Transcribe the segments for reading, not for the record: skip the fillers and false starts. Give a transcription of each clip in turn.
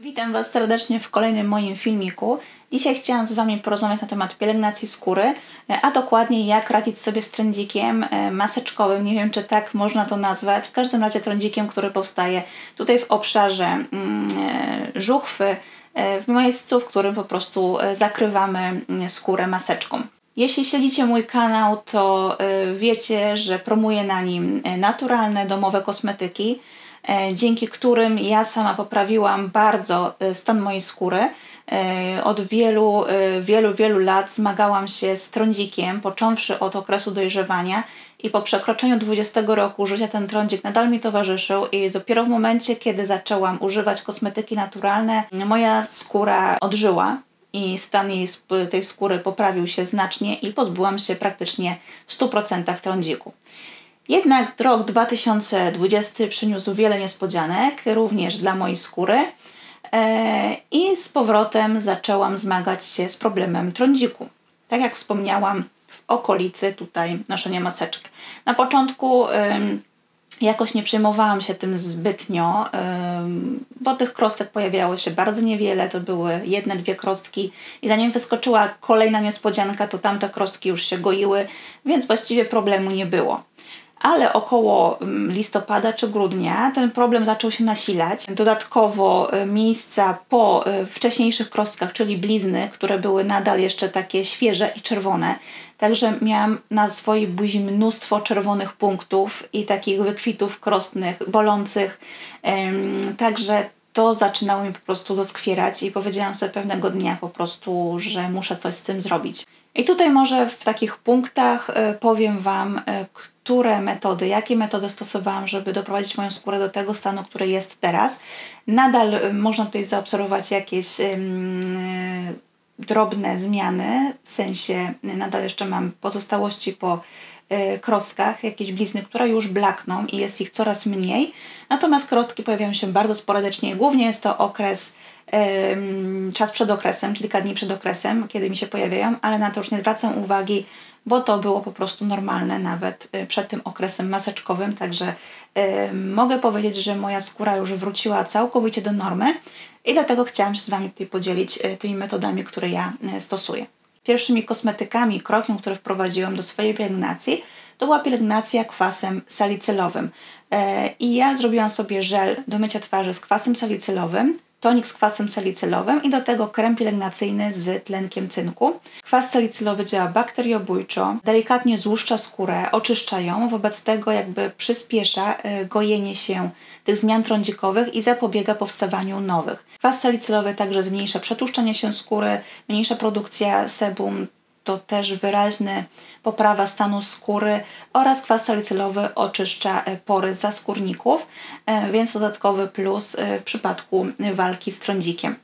Witam Was serdecznie w kolejnym moim filmiku. Dzisiaj chciałam z Wami porozmawiać na temat pielęgnacji skóry, a dokładnie jak radzić sobie z trądzikiem maseczkowym. Nie wiem, czy tak można to nazwać. W każdym razie trądzikiem, który powstaje tutaj w obszarze żuchwy, w miejscu, w którym po prostu zakrywamy skórę maseczką. Jeśli śledzicie mój kanał, to wiecie, że promuję na nim naturalne, domowe kosmetyki, dzięki którym ja sama poprawiłam bardzo stan mojej skóry. Od wielu lat zmagałam się z trądzikiem, począwszy od okresu dojrzewania i po przekroczeniu 20 roku życia ten trądzik nadal mi towarzyszył i dopiero w momencie, kiedy zaczęłam używać kosmetyki naturalne, moja skóra odżyła i stan tej skóry poprawił się znacznie i pozbyłam się praktycznie w 100% trądziku. Jednak rok 2020 przyniósł wiele niespodzianek, również dla mojej skóry i z powrotem zaczęłam zmagać się z problemem trądziku. Tak jak wspomniałam, w okolicy tutaj noszenia maseczek. Na początku jakoś nie przejmowałam się tym zbytnio, bo tych krostek pojawiało się bardzo niewiele, to były jedne, dwie krostki i zanim wyskoczyła kolejna niespodzianka, to tamte krostki już się goiły, więc właściwie problemu nie było. Ale około listopada czy grudnia ten problem zaczął się nasilać. Dodatkowo miejsca po wcześniejszych krostkach, czyli blizny, które były nadal jeszcze takie świeże i czerwone. Także miałam na swojej buzi mnóstwo czerwonych punktów i takich wykwitów krostnych, bolących. Także to zaczynało mi po prostu doskwierać i powiedziałam sobie pewnego dnia po prostu, że muszę coś z tym zrobić. I tutaj może w takich punktach powiem Wam, jakie metody stosowałam, żeby doprowadzić moją skórę do tego stanu, który jest teraz. Nadal można tutaj zaobserwować jakieś drobne zmiany, w sensie nadal jeszcze mam pozostałości po krostkach, jakieś blizny, które już blakną i jest ich coraz mniej. Natomiast krostki pojawiają się bardzo sporadycznie. Głównie jest to czas przed okresem, kilka dni przed okresem, kiedy mi się pojawiają, ale na to już nie zwracam uwagi, bo to było po prostu normalne nawet przed tym okresem maseczkowym, także mogę powiedzieć, że moja skóra już wróciła całkowicie do normy i dlatego chciałam się z Wami tutaj podzielić tymi metodami, które ja stosuję. Pierwszymi kosmetykami, krokiem, który wprowadziłam do swojej pielęgnacji, to była pielęgnacja kwasem salicylowym. I ja zrobiłam sobie żel do mycia twarzy z kwasem salicylowym, tonik z kwasem salicylowym i do tego krem pielęgnacyjny z tlenkiem cynku. Kwas salicylowy działa bakteriobójczo, delikatnie złuszcza skórę, oczyszcza ją, wobec tego jakby przyspiesza gojenie się tych zmian trądzikowych i zapobiega powstawaniu nowych. Kwas salicylowy także zmniejsza przetłuszczanie się skóry, mniejsza produkcja sebum, to też wyraźny poprawa stanu skóry oraz kwas salicylowy oczyszcza pory zaskórników, więc dodatkowy plus w przypadku walki z trądzikiem.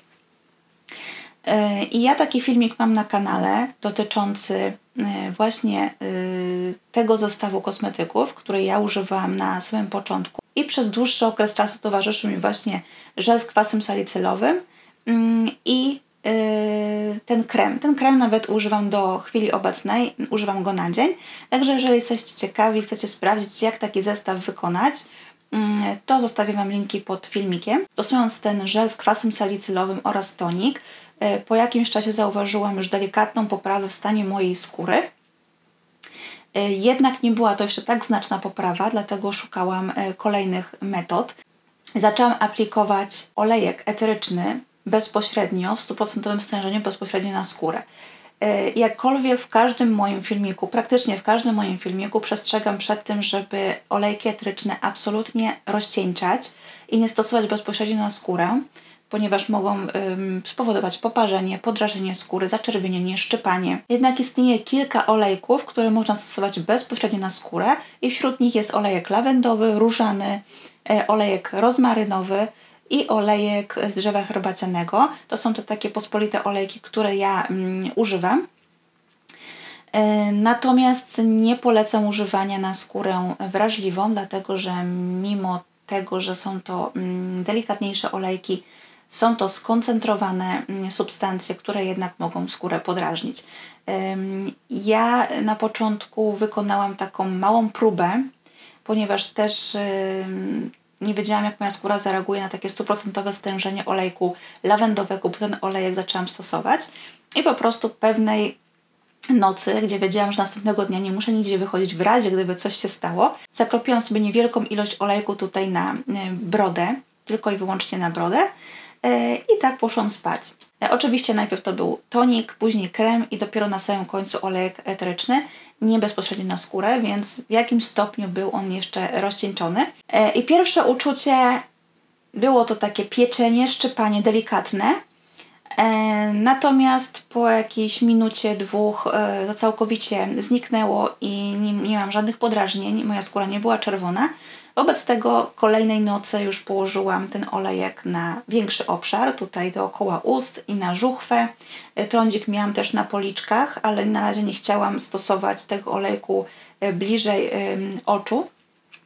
I ja taki filmik mam na kanale dotyczący właśnie tego zestawu kosmetyków, który ja używałam na samym początku i przez dłuższy okres czasu towarzyszył mi właśnie żel z kwasem salicylowym i ten krem. Ten krem nawet używam do chwili obecnej, używam go na dzień. Także jeżeli jesteście ciekawi, chcecie sprawdzić, jak taki zestaw wykonać, to zostawię Wam linki pod filmikiem. Stosując ten żel z kwasem salicylowym oraz tonik, po jakimś czasie zauważyłam już delikatną poprawę w stanie mojej skóry. Jednak nie była to jeszcze tak znaczna poprawa, dlatego szukałam kolejnych metod. Zaczęłam aplikować olejek eteryczny bezpośrednio, w 100% stężeniu bezpośrednio na skórę. Jakkolwiek w każdym moim filmiku, praktycznie w każdym moim filmiku przestrzegam przed tym, żeby olejki eteryczne absolutnie rozcieńczać i nie stosować bezpośrednio na skórę, ponieważ mogą spowodować poparzenie, podrażnienie skóry, zaczerwienienie, szczypanie. Jednak istnieje kilka olejków, które można stosować bezpośrednio na skórę i wśród nich jest olejek lawendowy, różany, olejek rozmarynowy i olejek z drzewa herbacianego. To są to takie pospolite olejki, które ja używam. Natomiast nie polecam używania na skórę wrażliwą, dlatego że mimo tego, że są to delikatniejsze olejki, są to skoncentrowane substancje, które jednak mogą skórę podrażnić. Ja na początku wykonałam taką małą próbę, ponieważ też nie wiedziałam, jak moja skóra zareaguje na takie 100% stężenie olejku lawendowego, bo ten olejek zaczęłam stosować i po prostu pewnej nocy, gdzie wiedziałam, że następnego dnia nie muszę nigdzie wychodzić w razie, gdyby coś się stało, zakropiłam sobie niewielką ilość olejku tutaj na brodę, tylko i wyłącznie na brodę i tak poszłam spać. Oczywiście najpierw to był tonik, później krem i dopiero na samym końcu olejek eteryczny, nie bezpośrednio na skórę, więc w jakimś stopniu był on jeszcze rozcieńczony. I pierwsze uczucie było to takie pieczenie, szczypanie delikatne, natomiast po jakiejś minucie, dwóch to całkowicie zniknęło i nie mam żadnych podrażnień, moja skóra nie była czerwona. Wobec tego kolejnej nocy już położyłam ten olejek na większy obszar, tutaj dookoła ust i na żuchwę. Trądzik miałam też na policzkach, ale na razie nie chciałam stosować tego olejku bliżej oczu,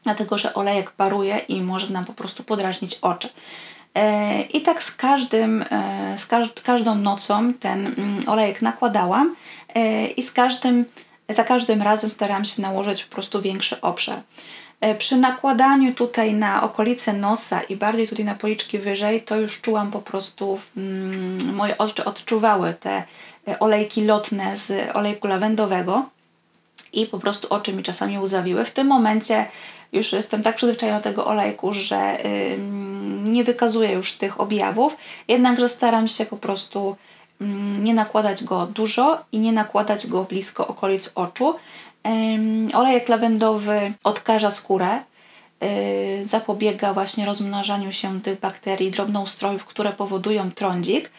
dlatego że olejek paruje i może nam po prostu podrażnić oczy. I tak każdą nocą ten olejek nakładałam i za każdym razem starałam się nałożyć po prostu większy obszar. Przy nakładaniu tutaj na okolice nosa i bardziej tutaj na policzki wyżej, to już czułam po prostu, moje oczy odczuwały te olejki lotne z olejku lawendowego i po prostu oczy mi czasami łzawiły. W tym momencie już jestem tak przyzwyczajona do tego olejku, że nie wykazuję już tych objawów, jednakże staram się po prostu nie nakładać go dużo i nie nakładać go blisko okolic oczu. Olejek lawendowy odkaża skórę, zapobiega właśnie rozmnażaniu się tych bakterii, drobnoustrojów, które powodują trądzik,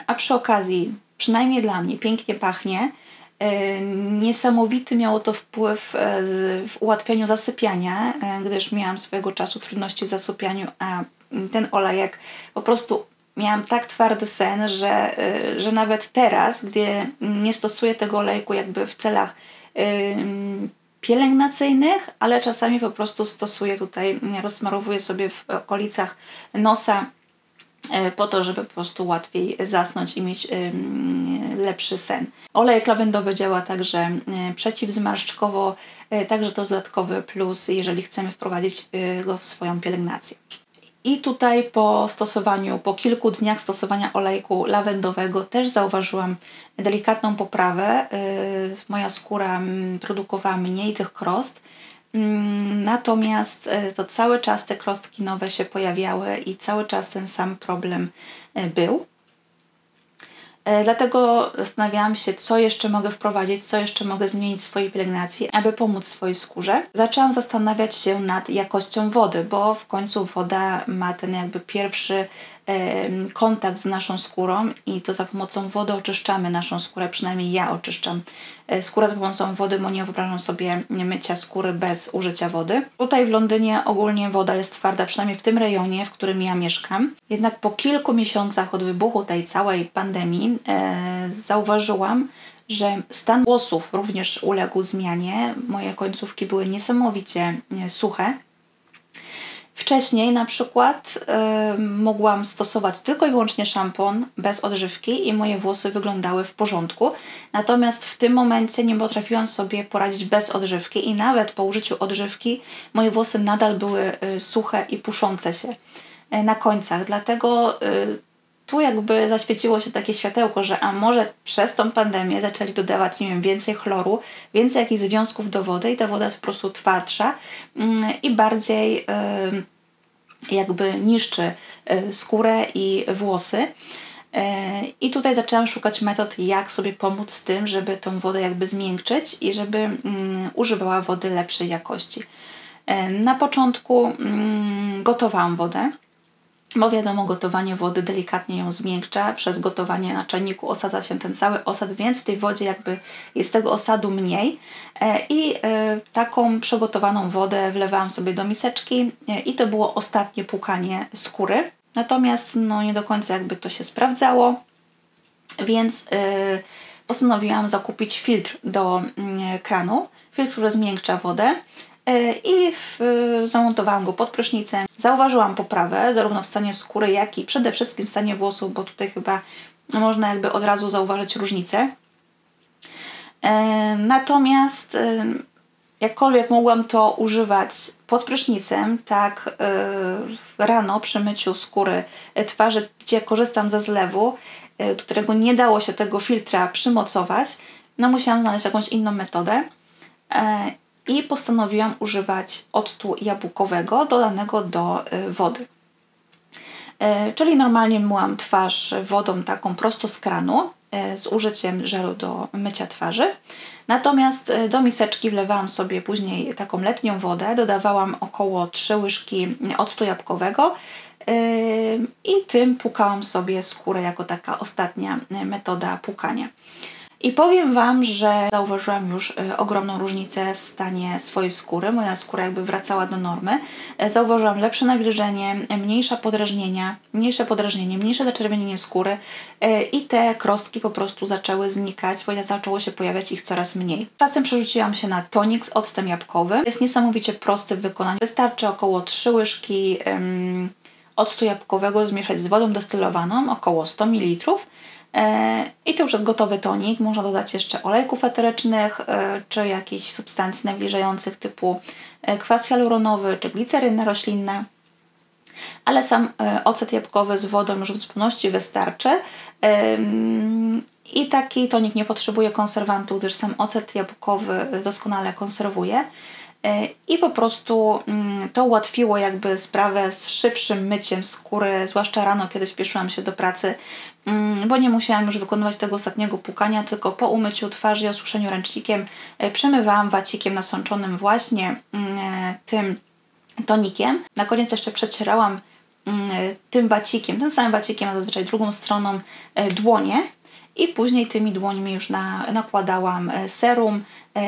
a przy okazji, przynajmniej dla mnie, pięknie pachnie. Niesamowity miało to wpływ w ułatwianiu zasypiania, gdyż miałam swego czasu trudności w zasypianiu, a ten olejek po prostu miałam tak twardy sen, że nawet teraz, gdy nie stosuję tego olejku jakby w celach pielęgnacyjnych, ale czasami po prostu stosuję tutaj, rozsmarowuję sobie w okolicach nosa po to, żeby po prostu łatwiej zasnąć i mieć lepszy sen. Olejek lawendowy działa także przeciwzmarszczkowo, także to jest dodatkowy plus, jeżeli chcemy wprowadzić go w swoją pielęgnację. I tutaj po kilku dniach stosowania olejku lawendowego też zauważyłam delikatną poprawę. Moja skóra produkowała mniej tych krost, natomiast to cały czas te krostki nowe się pojawiały i cały czas ten sam problem był. Dlatego zastanawiałam się, co jeszcze mogę wprowadzić, co jeszcze mogę zmienić w swojej pielęgnacji, aby pomóc swojej skórze. Zaczęłam zastanawiać się nad jakością wody, bo w końcu woda ma ten jakby pierwszy kontakt z naszą skórą i to za pomocą wody oczyszczamy naszą skórę, przynajmniej ja oczyszczam skórę za pomocą wody, bo nie wyobrażam sobie mycia skóry bez użycia wody. Tutaj w Londynie ogólnie woda jest twarda, przynajmniej w tym rejonie, w którym ja mieszkam. Jednak po kilku miesiącach od wybuchu tej całej pandemii zauważyłam, że stan włosów również uległ zmianie. Moje końcówki były niesamowicie suche. Wcześniej na przykład mogłam stosować tylko i wyłącznie szampon bez odżywki i moje włosy wyglądały w porządku. Natomiast w tym momencie nie potrafiłam sobie poradzić bez odżywki i nawet po użyciu odżywki moje włosy nadal były suche i puszące się na końcach. Dlatego tu jakby zaświeciło się takie światełko, że a może przez tą pandemię zaczęli dodawać, nie wiem, więcej chloru, więcej jakichś związków do wody i ta woda jest po prostu twardsza i bardziej jakby niszczy skórę i włosy. I tutaj zaczęłam szukać metod, jak sobie pomóc z tym, żeby tą wodę jakby zmiękczyć i żeby używała wody lepszej jakości. Na początku gotowałam wodę, bo wiadomo, gotowanie wody delikatnie ją zmiękcza. Przez gotowanie na czajniku osadza się ten cały osad, więc w tej wodzie jakby jest tego osadu mniej. I taką przygotowaną wodę wlewałam sobie do miseczki i to było ostatnie płukanie skóry. Natomiast no, nie do końca jakby to się sprawdzało, więc postanowiłam zakupić filtr do kranu. Filtr, który zmiękcza wodę. I zamontowałam go pod prysznicem. Zauważyłam poprawę zarówno w stanie skóry, jak i przede wszystkim w stanie włosów, bo tutaj chyba można jakby od razu zauważyć różnicę. Natomiast jakkolwiek mogłam to używać pod prysznicem, tak rano przy myciu skóry, twarzy, gdzie korzystam ze zlewu, do którego nie dało się tego filtra przymocować, no musiałam znaleźć jakąś inną metodę i postanowiłam używać octu jabłkowego dodanego do wody. Czyli normalnie myłam twarz wodą taką prosto z kranu z użyciem żelu do mycia twarzy. Natomiast do miseczki wlewałam sobie później taką letnią wodę, dodawałam około 3 łyżki octu jabłkowego i tym płukałam sobie skórę jako taka ostatnia metoda płukania. I powiem Wam, że zauważyłam już ogromną różnicę w stanie swojej skóry. Moja skóra jakby wracała do normy. Zauważyłam lepsze nawilżenie, mniejsze podrażnienie, mniejsze zaczerwienienie skóry i te krostki po prostu zaczęły znikać, bo zaczęło się pojawiać ich coraz mniej. Czasem przerzuciłam się na tonik z octem jabłkowym. Jest niesamowicie prosty w wykonaniu. Wystarczy około 3 łyżki octu jabłkowego zmieszać z wodą destylowaną, około 100 ml. I to już jest gotowy tonik. Można dodać jeszcze olejków eterycznych, czy jakichś substancji nawilżających typu kwas hialuronowy, czy gliceryna roślinna. Ale sam ocet jabłkowy z wodą już w zupełności wystarczy. I taki tonik nie potrzebuje konserwantu, gdyż sam ocet jabłkowy doskonale konserwuje. I po prostu to ułatwiło jakby sprawę z szybszym myciem skóry, zwłaszcza rano, kiedy spieszyłam się do pracy, bo nie musiałam już wykonywać tego ostatniego płukania, tylko po umyciu twarzy i osuszeniu ręcznikiem przemywałam wacikiem nasączonym właśnie tym tonikiem. Na koniec jeszcze przecierałam tym samym wacikiem, a zazwyczaj drugą stroną dłonie i później tymi dłońmi już nakładałam serum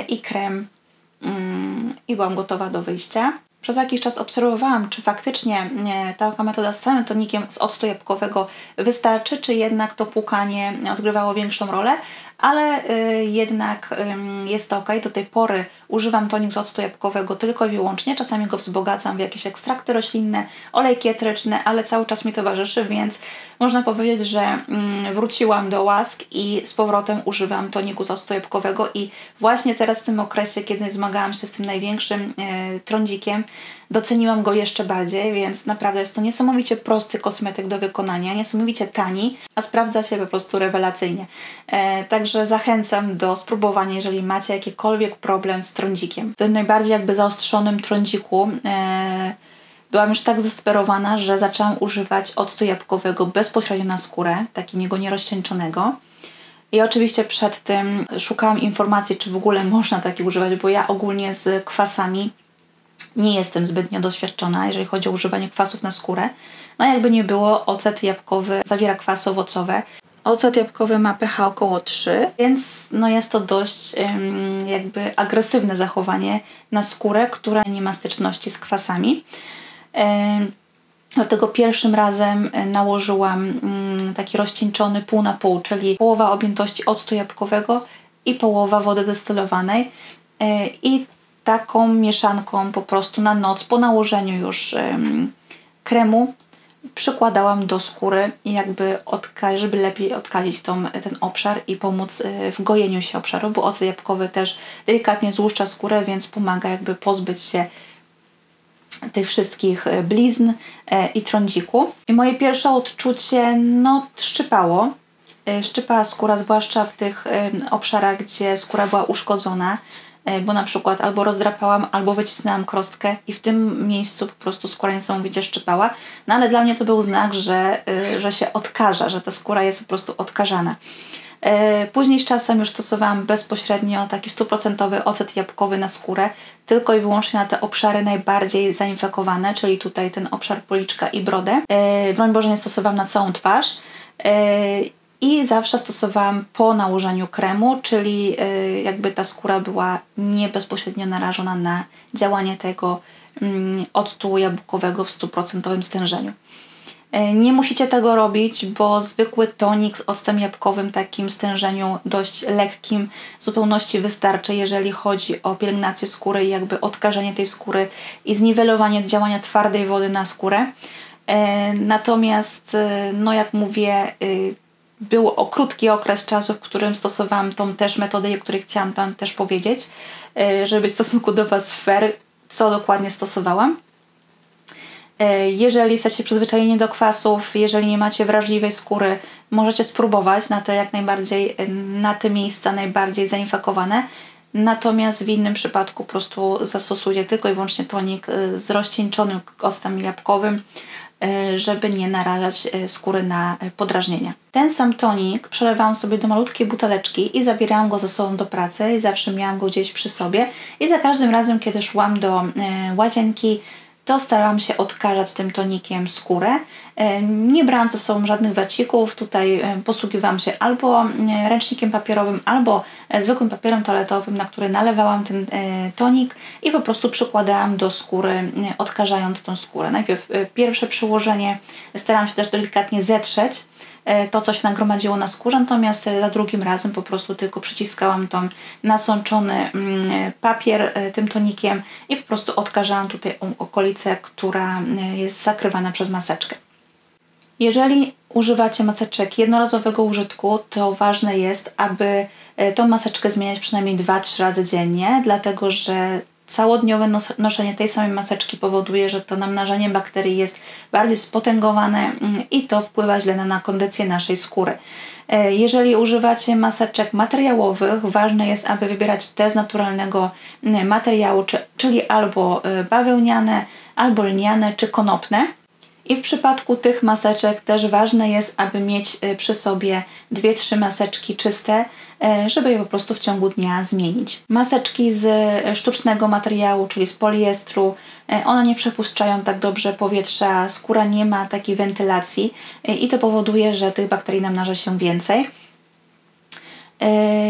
i krem i byłam gotowa do wyjścia. Przez jakiś czas obserwowałam, czy faktycznie taka metoda z samym tonikiem z octu jabłkowego wystarczy, czy jednak to płukanie odgrywało większą rolę, ale jednak jest to ok. Do tej pory używam tonik z octu jabłkowego tylko i wyłącznie. Czasami go wzbogacam w jakieś ekstrakty roślinne, olejki eteryczne, ale cały czas mi towarzyszy, więc można powiedzieć, że wróciłam do łask i z powrotem używam toniku z octu jabłkowego i właśnie teraz w tym okresie, kiedy zmagałam się z tym największym trądzikiem, doceniłam go jeszcze bardziej, więc naprawdę jest to niesamowicie prosty kosmetyk do wykonania, niesamowicie tani, a sprawdza się po prostu rewelacyjnie. Także zachęcam do spróbowania, jeżeli macie jakikolwiek problem z trądzikiem. W tym najbardziej jakby zaostrzonym trądziku byłam już tak zdesperowana, że zaczęłam używać octu jabłkowego bezpośrednio na skórę, takiego nierozcieńczonego. I oczywiście przed tym szukałam informacji, czy w ogóle można taki używać, bo ja ogólnie z kwasami nie jestem zbytnio doświadczona, jeżeli chodzi o używanie kwasów na skórę. No jakby nie było, ocet jabłkowy zawiera kwasy owocowe. Ocet jabłkowy ma pH około 3, więc no jest to dość jakby agresywne zachowanie na skórę, która nie ma styczności z kwasami. Dlatego pierwszym razem nałożyłam taki rozcieńczony pół na pół, czyli połowa objętości octu jabłkowego i połowa wody destylowanej. I taką mieszanką po prostu na noc po nałożeniu już kremu przykładałam do skóry, jakby żeby lepiej odkazić ten obszar i pomóc w gojeniu się obszaru, bo ocet jabłkowy też delikatnie złuszcza skórę, więc pomaga jakby pozbyć się tych wszystkich blizn i trądziku. I moje pierwsze odczucie, no szczypało. Szczypała skóra, zwłaszcza w tych obszarach, gdzie skóra była uszkodzona, bo na przykład albo rozdrapałam, albo wycisnęłam krostkę i w tym miejscu po prostu skóra niesamowicie szczypała. No ale dla mnie to był znak, że się odkaża, że ta skóra jest po prostu odkażana. Później z czasem już stosowałam bezpośrednio taki 100% ocet jabłkowy na skórę, tylko i wyłącznie na te obszary najbardziej zainfekowane, czyli tutaj ten obszar policzka i brodę. Broń Boże, nie stosowałam na całą twarz. I zawsze stosowałam po nałożeniu kremu, czyli jakby ta skóra była nie bezpośrednio narażona na działanie tego octu jabłkowego w 100% stężeniu. Nie musicie tego robić, bo zwykły tonik z octem jabłkowym, takim stężeniu dość lekkim, w zupełności wystarczy, jeżeli chodzi o pielęgnację skóry i jakby odkażenie tej skóry i zniwelowanie działania twardej wody na skórę. Natomiast, no jak mówię, był krótki okres czasu, w którym stosowałam tą też metodę, o której chciałam tam też powiedzieć, żeby w stosunku do Was fair, co dokładnie stosowałam. Jeżeli jesteście przyzwyczajeni do kwasów, jeżeli nie macie wrażliwej skóry, możecie spróbować na te miejsca najbardziej zainfekowane. Natomiast w innym przypadku po prostu zastosuję tylko i wyłącznie tonik z rozcieńczonym octem jabłkowym, żeby nie narażać skóry na podrażnienia. Ten sam tonik przelewałam sobie do malutkiej buteleczki i zabierałam go ze sobą do pracy i zawsze miałam go gdzieś przy sobie i za każdym razem, kiedy szłam do łazienki, to starałam się odkażać tym tonikiem skórę. Nie brałam ze sobą żadnych wacików, tutaj posługiwałam się albo ręcznikiem papierowym, albo zwykłym papierem toaletowym, na który nalewałam ten tonik i po prostu przykładałam do skóry, odkażając tą skórę. Najpierw pierwsze przyłożenie starałam się też delikatnie zetrzeć to, co się nagromadziło na skórze, natomiast za drugim razem po prostu tylko przyciskałam tą nasączony papier tym tonikiem i po prostu odkażałam tutaj okolicę, która jest zakrywana przez maseczkę. Jeżeli używacie maseczek jednorazowego użytku, to ważne jest, aby tą maseczkę zmieniać przynajmniej 2-3 razy dziennie, dlatego że całodniowe noszenie tej samej maseczki powoduje, że to namnażanie bakterii jest bardziej spotęgowane i to wpływa źle na kondycję naszej skóry. Jeżeli używacie maseczek materiałowych, ważne jest, aby wybierać te z naturalnego materiału, czyli albo bawełniane, albo lniane, czy konopne. I w przypadku tych maseczek też ważne jest, aby mieć przy sobie 2-3 maseczki czyste, żeby je po prostu w ciągu dnia zmienić. Maseczki z sztucznego materiału, czyli z poliestru, one nie przepuszczają tak dobrze powietrza, skóra nie ma takiej wentylacji i to powoduje, że tych bakterii namnaża się więcej.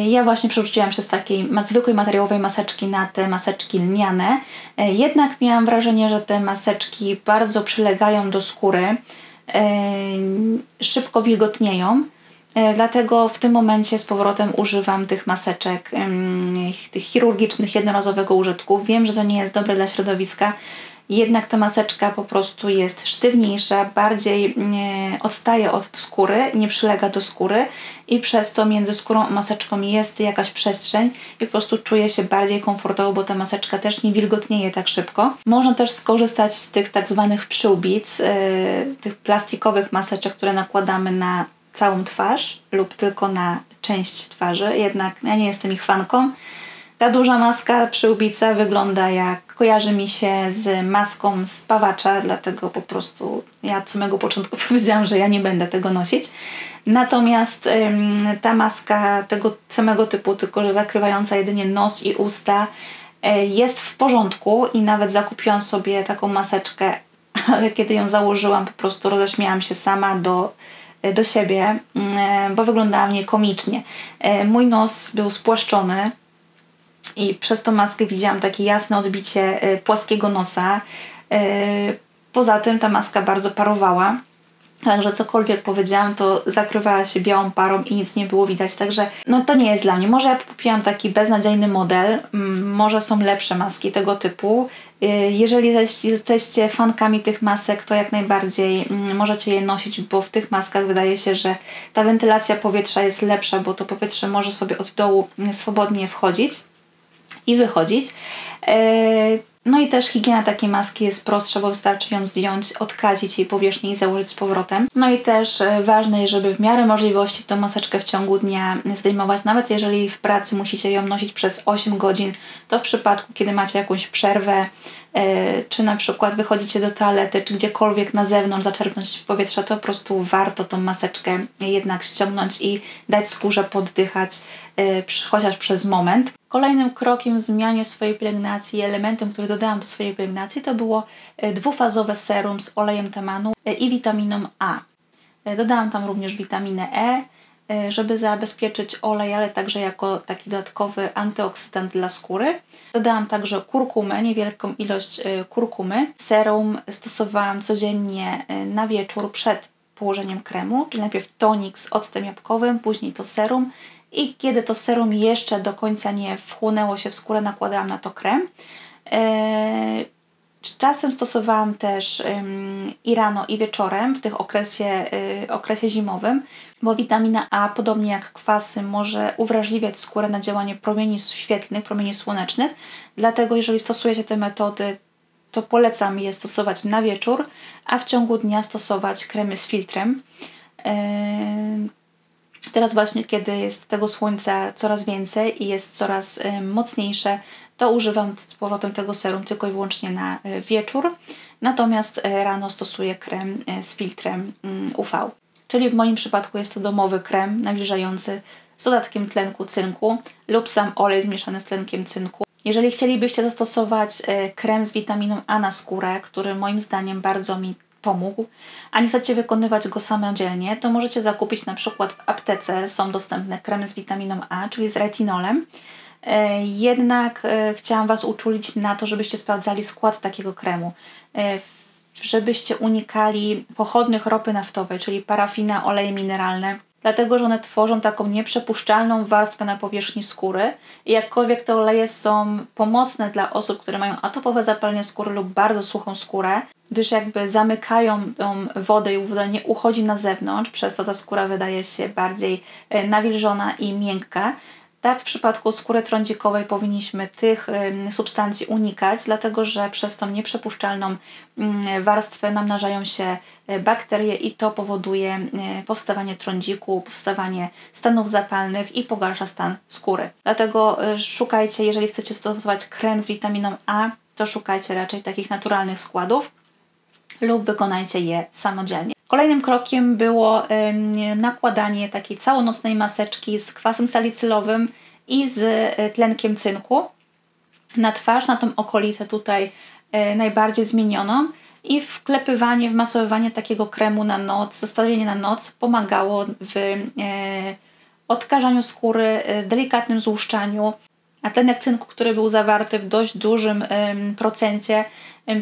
Ja właśnie przerzuciłam się z takiej zwykłej materiałowej maseczki na te maseczki lniane. Jednak miałam wrażenie, że te maseczki bardzo przylegają do skóry, szybko wilgotnieją. Dlatego w tym momencie z powrotem używam tych maseczek tych chirurgicznych jednorazowego użytku. Wiem, że to nie jest dobre dla środowiska, jednak ta maseczka po prostu jest sztywniejsza, bardziej odstaje od skóry, nie przylega do skóry i przez to między skórą a maseczką jest jakaś przestrzeń i po prostu czuję się bardziej komfortowo, bo ta maseczka też nie wilgotnieje tak szybko. Można też skorzystać z tych tak zwanych przyłbic, tych plastikowych maseczek, które nakładamy na całą twarz lub tylko na część twarzy, jednak ja nie jestem ich fanką. Ta duża maska, przyłbica kojarzy mi się z maską spawacza, dlatego po prostu ja od samego początku powiedziałam, że ja nie będę tego nosić. Natomiast ta maska tego samego typu, tylko że zakrywająca jedynie nos i usta, jest w porządku i nawet zakupiłam sobie taką maseczkę, ale kiedy ją założyłam, po prostu roześmiałam się sama do siebie, bo wyglądała mnie komicznie. Mój nos był spłaszczony i przez tą maskę widziałam takie jasne odbicie płaskiego nosa. Poza tym ta maska bardzo parowała, także cokolwiek powiedziałam, to zakrywała się białą parą i nic nie było widać, także no to nie jest dla mnie. Może ja kupiłam taki beznadziejny model, może są lepsze maski tego typu. Jeżeli jesteście fankami tych masek, to jak najbardziej możecie je nosić, bo w tych maskach wydaje się, że ta wentylacja powietrza jest lepsza, bo to powietrze może sobie od dołu swobodnie wchodzić i wychodzić. No i też higiena takiej maski jest prostsza, bo wystarczy ją zdjąć, odkazić jej powierzchnię i założyć z powrotem. No i też ważne jest, żeby w miarę możliwości tę maseczkę w ciągu dnia zdejmować. Nawet jeżeli w pracy musicie ją nosić przez 8 godzin, to w przypadku, kiedy macie jakąś przerwę, czy na przykład wychodzicie do toalety, czy gdziekolwiek na zewnątrz zaczerpnąć powietrza, to po prostu warto tą maseczkę jednak ściągnąć i dać skórze poddychać chociaż przez moment. Kolejnym krokiem w zmianie swojej pielęgnacji, elementem, który dodałam do swojej pielęgnacji, to było dwufazowe serum z olejem temanu i witaminą A. Dodałam tam również witaminę E, żeby zabezpieczyć olej, ale także jako taki dodatkowy antyoksydant dla skóry. Dodałam także kurkumę, niewielką ilość kurkumy. Serum stosowałam codziennie na wieczór przed położeniem kremu, czyli najpierw tonik z octem jabłkowym, później to serum i kiedy to serum jeszcze do końca nie wchłonęło się w skórę, nakładałam na to krem. Czasem stosowałam też i rano, i wieczorem w tych okresie zimowym, bo witamina A, podobnie jak kwasy, może uwrażliwiać skórę na działanie promieni świetlnych, promieni słonecznych. Dlatego jeżeli stosujecie te metody, to polecam je stosować na wieczór, a w ciągu dnia stosować kremy z filtrem. Teraz właśnie, kiedy jest tego słońca coraz więcej i jest coraz mocniejsze, to używam z powrotem tego serum tylko i wyłącznie na wieczór. Natomiast rano stosuję krem z filtrem UV. Czyli w moim przypadku jest to domowy krem nawilżający z dodatkiem tlenku cynku lub sam olej zmieszany z tlenkiem cynku. Jeżeli chcielibyście zastosować krem z witaminą A na skórę, który moim zdaniem bardzo mi pomógł, a nie chcecie wykonywać go samodzielnie, to możecie zakupić na przykład w aptece, są dostępne kremy z witaminą A, czyli z retinolem. Jednak chciałam Was uczulić na to, żebyście sprawdzali skład takiego kremu, żebyście unikali pochodnych ropy naftowej, czyli parafina, oleje mineralne, dlatego że one tworzą taką nieprzepuszczalną warstwę na powierzchni skóry i jakkolwiek te oleje są pomocne dla osób, które mają atopowe zapalenie skóry lub bardzo suchą skórę, gdyż jakby zamykają tą wodę i woda nie uchodzi na zewnątrz, przez to ta skóra wydaje się bardziej nawilżona i miękka. Tak, w przypadku skóry trądzikowej powinniśmy tych substancji unikać, dlatego że przez tą nieprzepuszczalną warstwę namnażają się bakterie i to powoduje powstawanie trądziku, powstawanie stanów zapalnych i pogarsza stan skóry. Dlatego szukajcie, jeżeli chcecie stosować krem z witaminą A, to szukajcie raczej takich naturalnych składów lub wykonajcie je samodzielnie. Kolejnym krokiem było nakładanie takiej całonocnej maseczki z kwasem salicylowym i z tlenkiem cynku na twarz, na tą okolicę tutaj najbardziej zmienioną i wklepywanie, wmasowywanie takiego kremu na noc, zostawienie na noc pomagało w odkażaniu skóry, w delikatnym złuszczaniu. A tlenek cynku, który był zawarty w dość dużym procencie,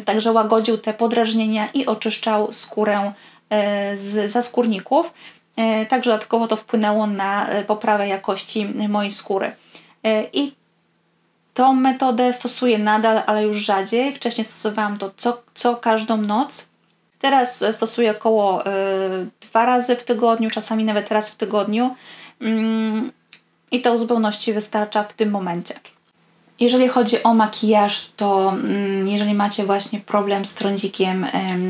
także łagodził te podrażnienia i oczyszczał skórę z zaskórników. Także dodatkowo to wpłynęło na poprawę jakości mojej skóry. I tą metodę stosuję nadal, ale już rzadziej. Wcześniej stosowałam to co każdą noc. Teraz stosuję około 2 razy w tygodniu, czasami nawet raz w tygodniu. I to w zupełności wystarcza w tym momencie. Jeżeli chodzi o makijaż, to jeżeli macie właśnie problem z trądzikiem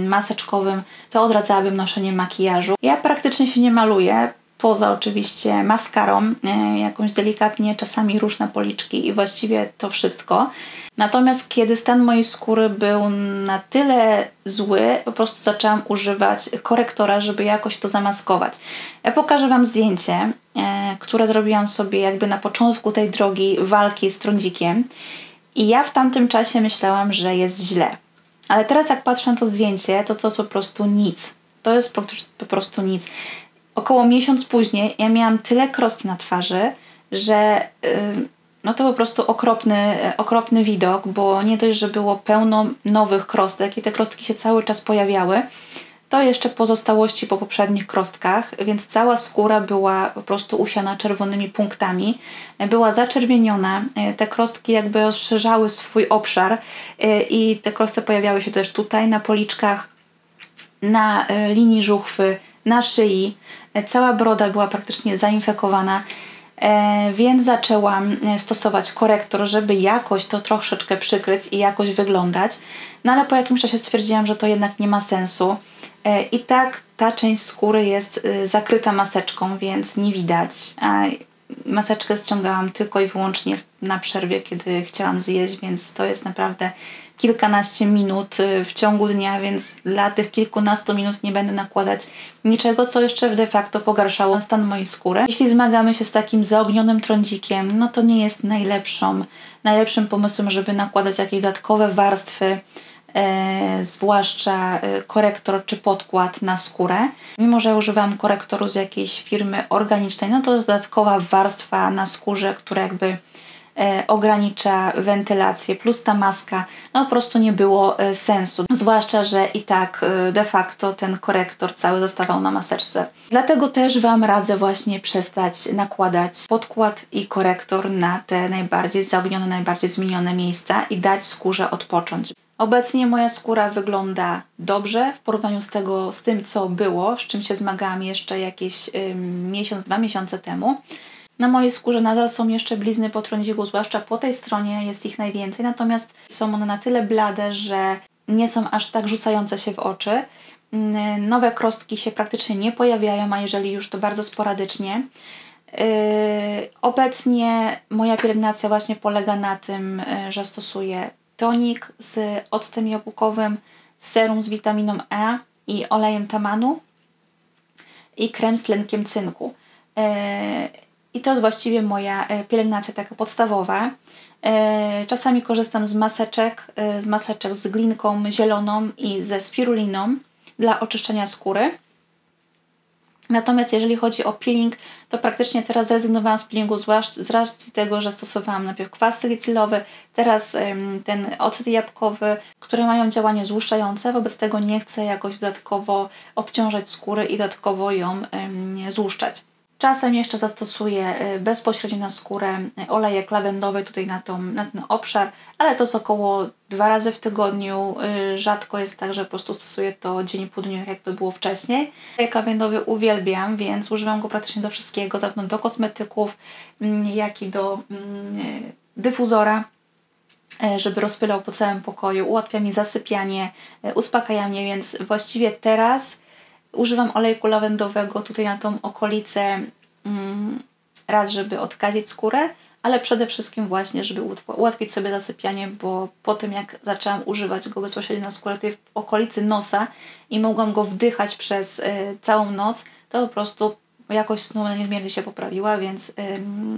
maseczkowym, to odradzałabym noszenie makijażu. Ja praktycznie się nie maluję, poza oczywiście maskarą, jakąś delikatnie, czasami róż na policzki i właściwie to wszystko. Natomiast kiedy stan mojej skóry był na tyle zły, po prostu zaczęłam używać korektora, żeby jakoś to zamaskować. Ja pokażę Wam zdjęcie, które zrobiłam sobie jakby na początku tej drogi walki z trądzikiem i ja w tamtym czasie myślałam, że jest źle. Ale teraz jak patrzę na to zdjęcie, to po prostu nic. To jest po prostu nic. Około miesiąc później ja miałam tyle krost na twarzy, że no to po prostu okropny widok, bo nie dość, że było pełno nowych krostek i te krostki się cały czas pojawiały, to jeszcze pozostałości po poprzednich krostkach, więc cała skóra była po prostu usiana czerwonymi punktami, była zaczerwieniona, te krostki jakby rozszerzały swój obszar i te krosty pojawiały się też tutaj na policzkach, na linii żuchwy, na szyi. Cała broda była praktycznie zainfekowana, więc zaczęłam stosować korektor, żeby jakoś to troszeczkę przykryć i jakoś wyglądać. No ale po jakimś czasie stwierdziłam, że to jednak nie ma sensu. I tak ta część skóry jest zakryta maseczką, więc nie widać. A maseczkę ściągałam tylko i wyłącznie na przerwie, kiedy chciałam zjeść, więc to jest naprawdę kilkanaście minut w ciągu dnia, więc dla tych kilkunastu minut nie będę nakładać niczego, co jeszcze de facto pogarszało stan mojej skóry. Jeśli zmagamy się z takim zaognionym trądzikiem, no to nie jest najlepszym pomysłem, żeby nakładać jakieś dodatkowe warstwy, zwłaszcza korektor czy podkład na skórę. Mimo że używam korektoru z jakiejś firmy organicznej, no to jest dodatkowa warstwa na skórze, która jakby ogranicza wentylację, plus ta maska, no po prostu nie było sensu. Zwłaszcza, że i tak de facto ten korektor cały zostawał na maseczce. Dlatego też Wam radzę właśnie przestać nakładać podkład i korektor na te najbardziej zaognione, najbardziej zmienione miejsca i dać skórze odpocząć. Obecnie moja skóra wygląda dobrze w porównaniu z tym, co było, z czym się zmagałam jeszcze jakieś miesiąc, 2 miesiące temu. Na mojej skórze nadal są jeszcze blizny po trądziku, zwłaszcza po tej stronie jest ich najwięcej, natomiast są one na tyle blade, że nie są aż tak rzucające się w oczy. Nowe krostki się praktycznie nie pojawiają, a jeżeli już to bardzo sporadycznie. Obecnie moja pielęgnacja właśnie polega na tym, że stosuję tonik z octem jabłkowym, serum z witaminą E i olejem tamanu i krem z tlenkiem cynku. I to jest właściwie moja pielęgnacja taka podstawowa. Czasami korzystam z maseczek z glinką zieloną i ze spiruliną dla oczyszczenia skóry. Natomiast jeżeli chodzi o peeling, to praktycznie teraz zrezygnowałam z peelingu z racji tego, że stosowałam najpierw kwas salicylowy, teraz ten ocet jabłkowy, które mają działanie złuszczające, wobec tego nie chcę jakoś dodatkowo obciążać skóry i dodatkowo ją złuszczać. Czasem jeszcze zastosuję bezpośrednio na skórę olejek lawendowy tutaj na ten obszar, ale to jest około 2 razy w tygodniu. Rzadko jest tak, że po prostu stosuję to dzień po dniu, jak to było wcześniej. Olejek lawendowy uwielbiam, więc używam go praktycznie do wszystkiego, zarówno do kosmetyków, jak i do dyfuzora, żeby rozpylał po całym pokoju. Ułatwia mi zasypianie, uspokaja mnie, więc właściwie teraz używam olejku lawendowego tutaj na tą okolicę, raz żeby odkazić skórę, ale przede wszystkim właśnie, żeby ułatwić sobie zasypianie, bo po tym jak zaczęłam używać go bezpośrednio na skórę tutaj w okolicy nosa i mogłam go wdychać przez całą noc, to po prostu jakość snu niezmiernie się poprawiła, więc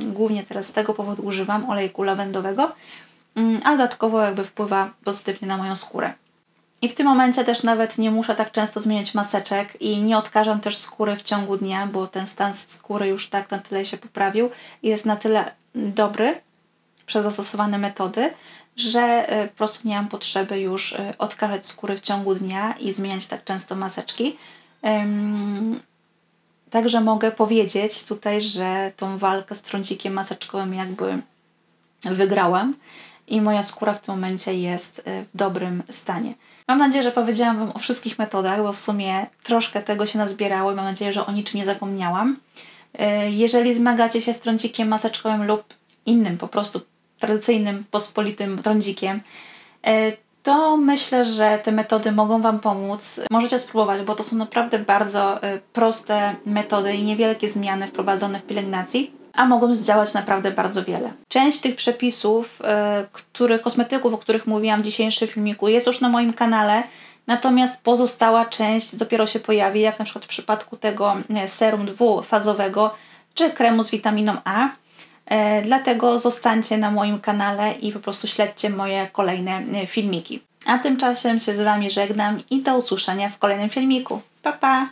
głównie teraz z tego powodu używam olejku lawendowego, a dodatkowo jakby wpływa pozytywnie na moją skórę. I w tym momencie też nawet nie muszę tak często zmieniać maseczek i nie odkażam też skóry w ciągu dnia, bo ten stan skóry już tak na tyle się poprawił i jest na tyle dobry przez zastosowane metody, że po prostu nie mam potrzeby już odkażać skóry w ciągu dnia i zmieniać tak często maseczki. Także mogę powiedzieć tutaj, że tą walkę z trądzikiem maseczkowym jakby wygrałam i moja skóra w tym momencie jest w dobrym stanie. Mam nadzieję, że powiedziałam Wam o wszystkich metodach, bo w sumie troszkę tego się nazbierało i mam nadzieję, że o niczym nie zapomniałam. Jeżeli zmagacie się z trądzikiem maseczkowym lub innym, po prostu tradycyjnym, pospolitym trądzikiem, to myślę, że te metody mogą Wam pomóc. Możecie spróbować, bo to są naprawdę bardzo proste metody i niewielkie zmiany wprowadzone w pielęgnacji, a mogą zdziałać naprawdę bardzo wiele. Część tych przepisów, kosmetyków, o których mówiłam w dzisiejszym filmiku, jest już na moim kanale, natomiast pozostała część dopiero się pojawi, jak na przykład w przypadku tego serum dwufazowego czy kremu z witaminą A. Dlatego zostańcie na moim kanale i po prostu śledźcie moje kolejne filmiki. A tymczasem się z Wami żegnam i do usłyszenia w kolejnym filmiku. Pa, pa!